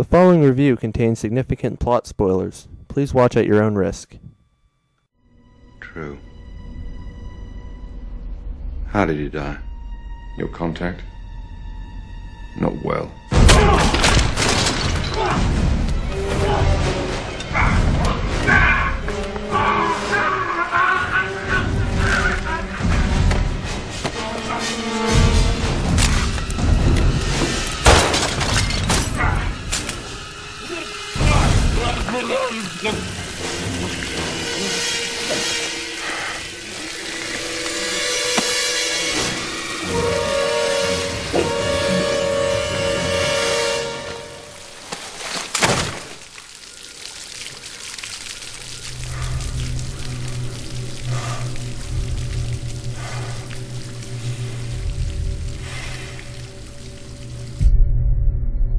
The following review contains significant plot spoilers. Please watch at your own risk. True. How did he die? Your contact? Not well.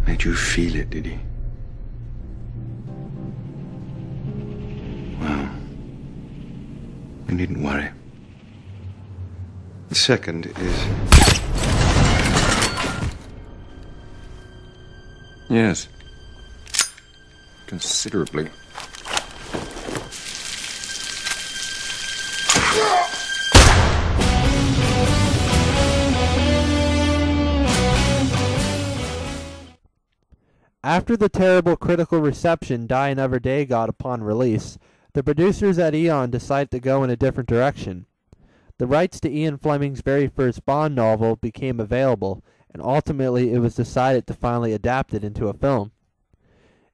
Made you feel it, did he? Well, you needn't worry. The second is... Yes. Considerably. After the terrible critical reception Die Another Day got upon release, the producers at Eon decided to go in a different direction. The rights to Ian Fleming's very first Bond novel became available, and ultimately it was decided to finally adapt it into a film.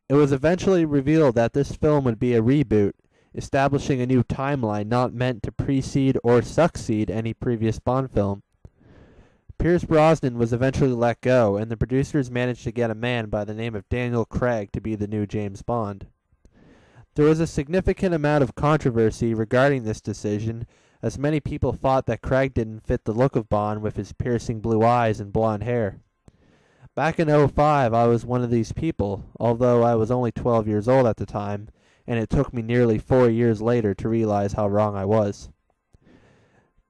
It was eventually revealed that this film would be a reboot, establishing a new timeline not meant to precede or succeed any previous Bond film. Pierce Brosnan was eventually let go, and the producers managed to get a man by the name of Daniel Craig to be the new James Bond. There was a significant amount of controversy regarding this decision, as many people thought that Craig didn't fit the look of Bond with his piercing blue eyes and blonde hair. Back in '05, I was one of these people, although I was only 12 years old at the time, and it took me nearly 4 years later to realize how wrong I was.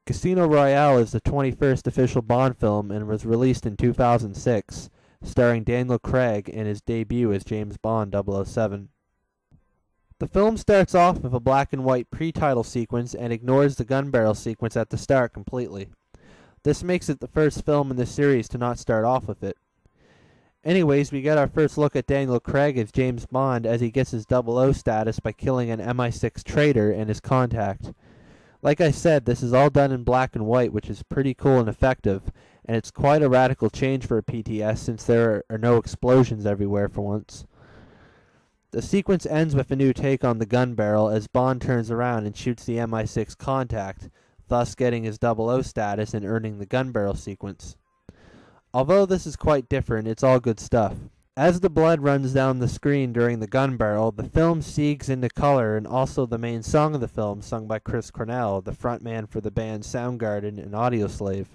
Casino Royale is the 21st official Bond film and was released in 2006, starring Daniel Craig in his debut as James Bond 007. The film starts off with a black and white pre-title sequence and ignores the gun barrel sequence at the start completely. This makes it the first film in the series to not start off with it. Anyways, we get our first look at Daniel Craig as James Bond as he gets his 00 status by killing an MI6 traitor and his contact. Like I said, this is all done in black and white, which is pretty cool and effective, and it's quite a radical change for a PTS since there are no explosions everywhere for once. The sequence ends with a new take on the gun barrel as Bond turns around and shoots the MI6 contact, thus getting his 00 status and earning the gun barrel sequence. Although this is quite different, it's all good stuff. As the blood runs down the screen during the gun barrel, the film segs into color, and also the main song of the film, sung by Chris Cornell, the frontman for the band Soundgarden and Audioslave.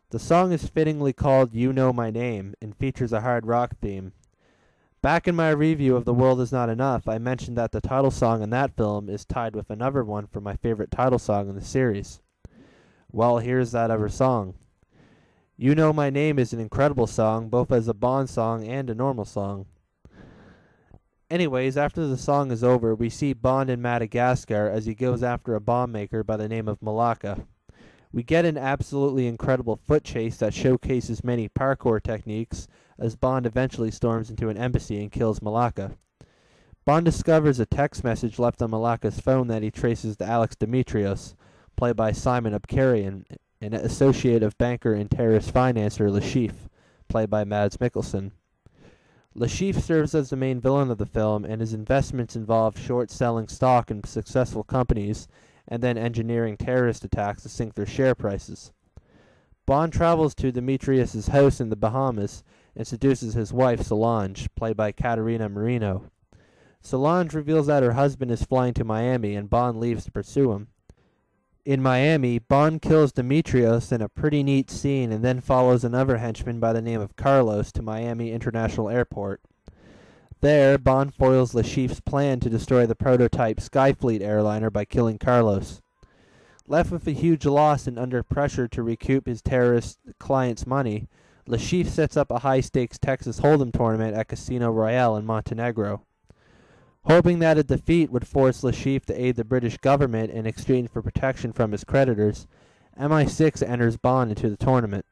The song is fittingly called You Know My Name, and features a hard rock theme. Back in my review of The World Is Not Enough, I mentioned that the title song in that film is tied with another one for my favorite title song in the series. Well, here's that other song. You Know My Name is an incredible song, both as a Bond song and a normal song. Anyways, after the song is over, we see Bond in Madagascar as he goes after a bomb maker by the name of Malaka. We get an absolutely incredible foot chase that showcases many parkour techniques, as Bond eventually storms into an embassy and kills Malaka. Bond discovers a text message left on Malaka's phone that he traces to Alex Dimitrios, played by Simon Abkarian, an associate of banker and terrorist financer Lashif, played by Mads Mikkelsen. Lashif serves as the main villain of the film, and his investments involve short-selling stock in successful companies and then engineering terrorist attacks to sink their share prices. Bond travels to Demetrius' house in the Bahamas and seduces his wife Solange, played by Caterina Marino. Solange reveals that her husband is flying to Miami, and Bond leaves to pursue him. In Miami, Bond kills Demetrios in a pretty neat scene and then follows another henchman by the name of Carlos to Miami International Airport. There, Bond foils Lashif's plan to destroy the prototype Skyfleet airliner by killing Carlos. Left with a huge loss and under pressure to recoup his terrorist client's money, Le Chiffre sets up a high-stakes Texas Hold'em tournament at Casino Royale in Montenegro. Hoping that a defeat would force Le Chiffre to aid the British government in exchange for protection from his creditors, MI6 enters Bond into the tournament.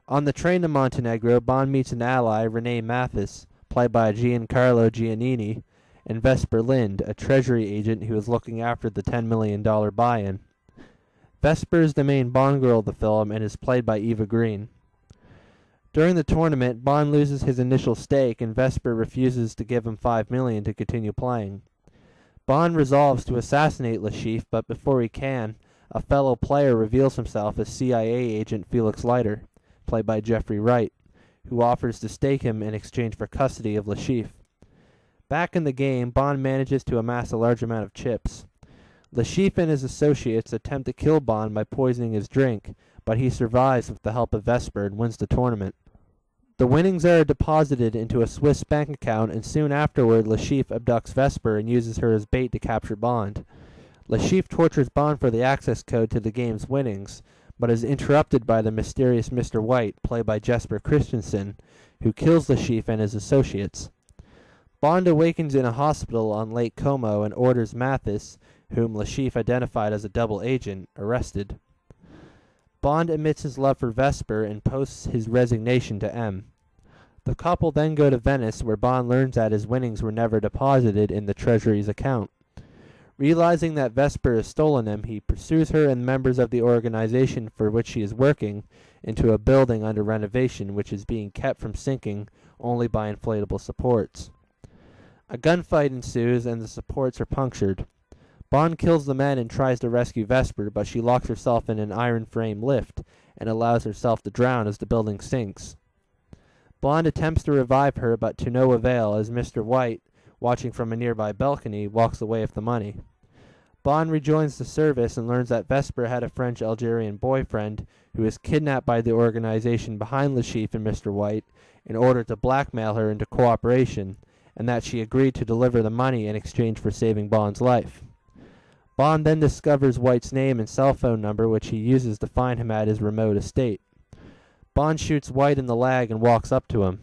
On the train to Montenegro, Bond meets an ally, Rene Mathis, played by Giancarlo Giannini, and Vesper Lind, a Treasury agent who is looking after the $10 million buy-in. Vesper is the main Bond girl of the film and is played by Eva Green. During the tournament, Bond loses his initial stake and Vesper refuses to give him $5 million to continue playing. Bond resolves to assassinate Le Chiffre, but before he can, a fellow player reveals himself as CIA agent Felix Leiter, played by Jeffrey Wright, who offers to stake him in exchange for custody of Le Chiffre. Back in the game, Bond manages to amass a large amount of chips. Le Chiffre and his associates attempt to kill Bond by poisoning his drink, but he survives with the help of Vesper and wins the tournament. The winnings are deposited into a Swiss bank account, and soon afterward Le Chiffre abducts Vesper and uses her as bait to capture Bond. Le Chiffre tortures Bond for the access code to the game's winnings, but is interrupted by the mysterious Mr. White, played by Jesper Christensen, who kills Le Chiffre and his associates. Bond awakens in a hospital on Lake Como and orders Mathis, whom Le Chiffre identified as a double agent, arrested. Bond admits his love for Vesper and posts his resignation to M. The couple then go to Venice, where Bond learns that his winnings were never deposited in the Treasury's account. Realizing that Vesper has stolen them, he pursues her and members of the organization for which she is working into a building under renovation, which is being kept from sinking only by inflatable supports. A gunfight ensues and the supports are punctured. Bond kills the men and tries to rescue Vesper, but she locks herself in an iron frame lift and allows herself to drown as the building sinks. Bond attempts to revive her, but to no avail, as Mr. White, watching from a nearby balcony, walks away with the money. Bond rejoins the service and learns that Vesper had a French-Algerian boyfriend who was kidnapped by the organization behind Le Chiffre and Mr. White in order to blackmail her into cooperation, and that she agreed to deliver the money in exchange for saving Bond's life. Bond then discovers White's name and cell phone number, which he uses to find him at his remote estate. Bond shoots White in the leg and walks up to him.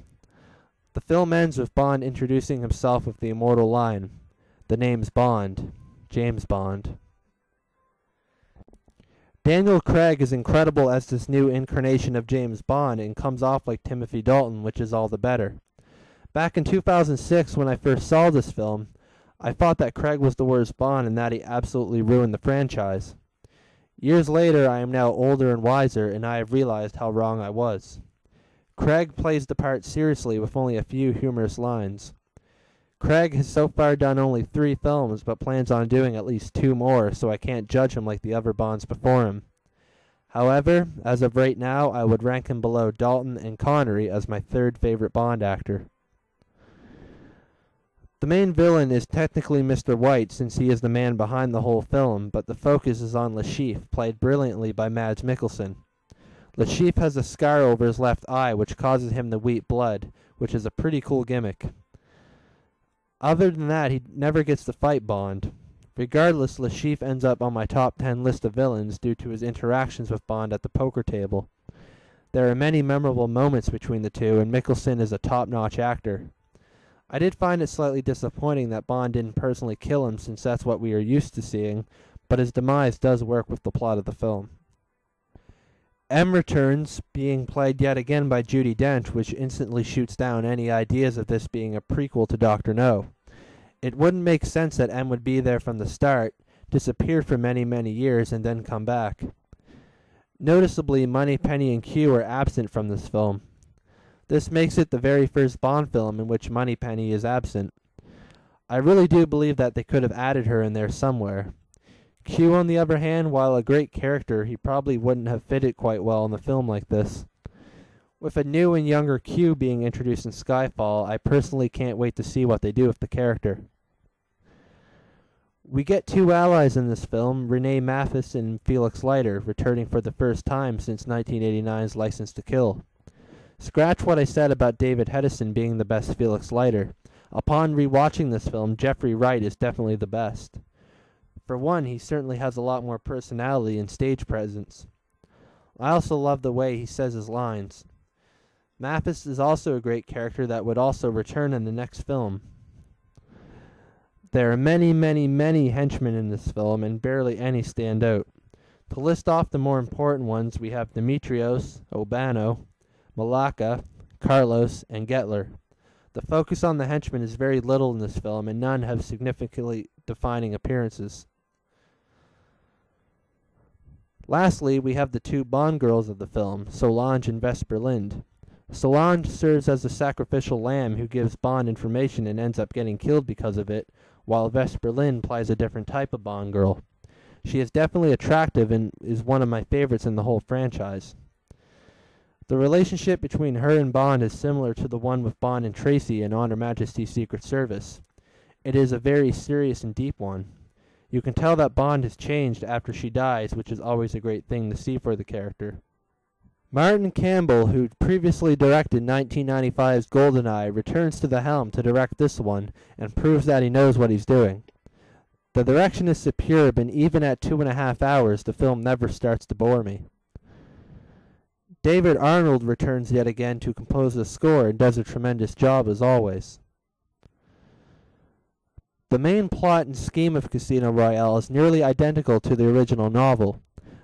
The film ends with Bond introducing himself with the immortal line, "The name's Bond, James Bond." Daniel Craig is incredible as this new incarnation of James Bond and comes off like Timothy Dalton, which is all the better. Back in 2006, when I first saw this film, I thought that Craig was the worst Bond and that he absolutely ruined the franchise. Years later, I am now older and wiser, and I have realized how wrong I was. Craig plays the part seriously with only a few humorous lines. Craig has so far done only 3 films, but plans on doing at least 2 more, so I can't judge him like the other Bonds before him. However, as of right now, I would rank him below Dalton and Connery as my 3rd favorite Bond actor. The main villain is technically Mr. White, since he is the man behind the whole film, but the focus is on Le Chiffre, played brilliantly by Mads Mikkelsen. Le Chiffre has a scar over his left eye, which causes him to weep blood, which is a pretty cool gimmick. Other than that, he never gets to fight Bond. Regardless, Le Chiffre ends up on my top 10 list of villains due to his interactions with Bond at the poker table. There are many memorable moments between the two, and Mikkelsen is a top-notch actor. I did find it slightly disappointing that Bond didn't personally kill him, since that's what we are used to seeing, but his demise does work with the plot of the film. M returns, being played yet again by Judi Dench, which instantly shoots down any ideas of this being a prequel to Dr. No. It wouldn't make sense that M would be there from the start, disappear for many, many years, and then come back. Noticeably, Moneypenny and Q are absent from this film. This makes it the very first Bond film in which Moneypenny is absent. I really do believe that they could have added her in there somewhere. Q, on the other hand, while a great character, he probably wouldn't have fitted quite well in a film like this. With a new and younger Q being introduced in Skyfall, I personally can't wait to see what they do with the character. We get 2 allies in this film, Rene Mathis and Felix Leiter, returning for the first time since 1989's License to Kill. Scratch what I said about David Hedison being the best Felix Leiter. Upon rewatching this film, Jeffrey Wright is definitely the best. For one, he certainly has a lot more personality and stage presence. I also love the way he says his lines. Mathis is also a great character that would also return in the next film. There are many, many, many henchmen in this film, and barely any stand out. To list off the more important ones, we have Demetrios, Obano, Malaka, Carlos, and Getler. The focus on the henchmen is very little in this film, and none have significantly defining appearances. Lastly, we have the two Bond girls of the film, Solange and Vesper Lind. Solange serves as a sacrificial lamb who gives Bond information and ends up getting killed because of it, while Vesper Lind plays a different type of Bond girl. She is definitely attractive and is one of my favorites in the whole franchise. The relationship between her and Bond is similar to the one with Bond and Tracy in On Her Majesty's Secret Service. It is a very serious and deep one. You can tell that Bond has changed after she dies, which is always a great thing to see for the character. Martin Campbell, who previously directed 1995's GoldenEye, returns to the helm to direct this one and proves that he knows what he's doing. The direction is superb, and even at 2.5 hours, the film never starts to bore me. David Arnold returns yet again to compose the score and does a tremendous job as always. The main plot and scheme of Casino Royale is nearly identical to the original novel.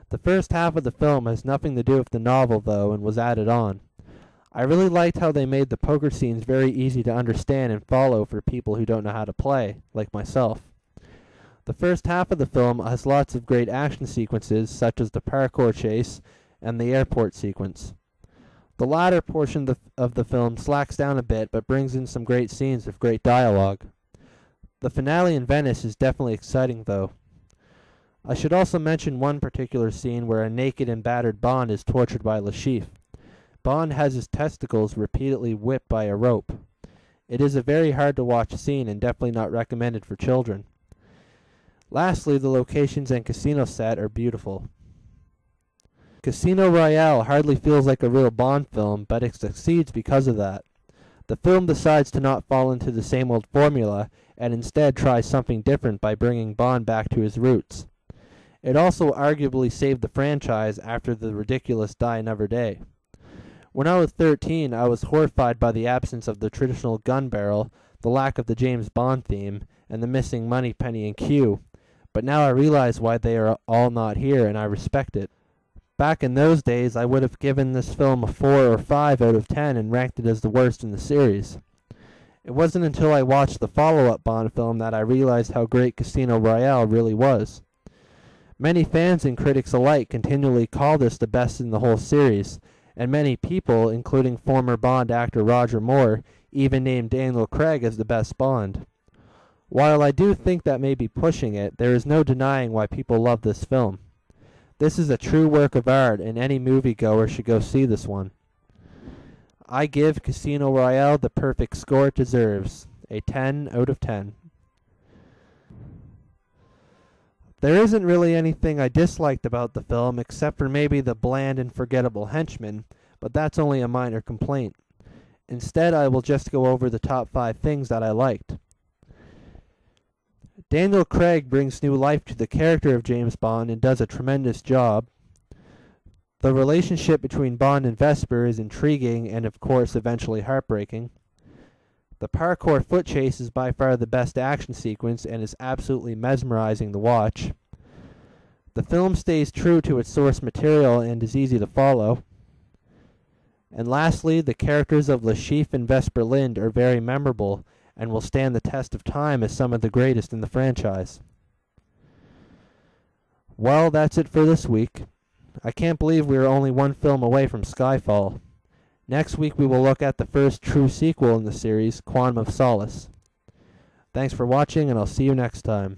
The first half of the film has nothing to do with the novel, though, and was added on. I really liked how they made the poker scenes very easy to understand and follow for people who don't know how to play, like myself. The first half of the film has lots of great action sequences, such as the parkour chase and the airport sequence. The latter portion of the film slacks down a bit, but brings in some great scenes with great dialogue. The finale in Venice is definitely exciting, though. I should also mention one particular scene where a naked and battered Bond is tortured by Le Chiffre. Bond has his testicles repeatedly whipped by a rope. It is a very hard to watch scene and definitely not recommended for children. Lastly, the locations and casino set are beautiful. Casino Royale hardly feels like a real Bond film, but it succeeds because of that. The film decides to not fall into the same old formula, and instead tries something different by bringing Bond back to his roots. It also arguably saved the franchise after the ridiculous Die Another Day. When I was 13, I was horrified by the absence of the traditional gun barrel, the lack of the James Bond theme, and the missing Moneypenny and Q. But now I realize why they are all not here, and I respect it. Back in those days, I would have given this film a 4 or 5 out of 10 and ranked it as the worst in the series. It wasn't until I watched the follow-up Bond film that I realized how great Casino Royale really was. Many fans and critics alike continually call this the best in the whole series, and many people, including former Bond actor Roger Moore, even named Daniel Craig as the best Bond. While I do think that may be pushing it, there is no denying why people love this film. This is a true work of art, and any moviegoer should go see this one. I give Casino Royale the perfect score it deserves, a 10 out of 10. There isn't really anything I disliked about the film except for maybe the bland and forgettable henchmen, but that's only a minor complaint. Instead, I will just go over the top 5 things that I liked. Daniel Craig brings new life to the character of James Bond and does a tremendous job. The relationship between Bond and Vesper is intriguing and, of course, eventually heartbreaking. The parkour foot chase is by far the best action sequence and is absolutely mesmerizing to watch. The film stays true to its source material and is easy to follow. And lastly, the characters of Le Chiffre and Vesper Lind are very memorable and will stand the test of time as some of the greatest in the franchise. Well, that's it for this week. I can't believe we are only one film away from Skyfall. Next week we will look at the first true sequel in the series, Quantum of Solace. Thanks for watching, and I'll see you next time.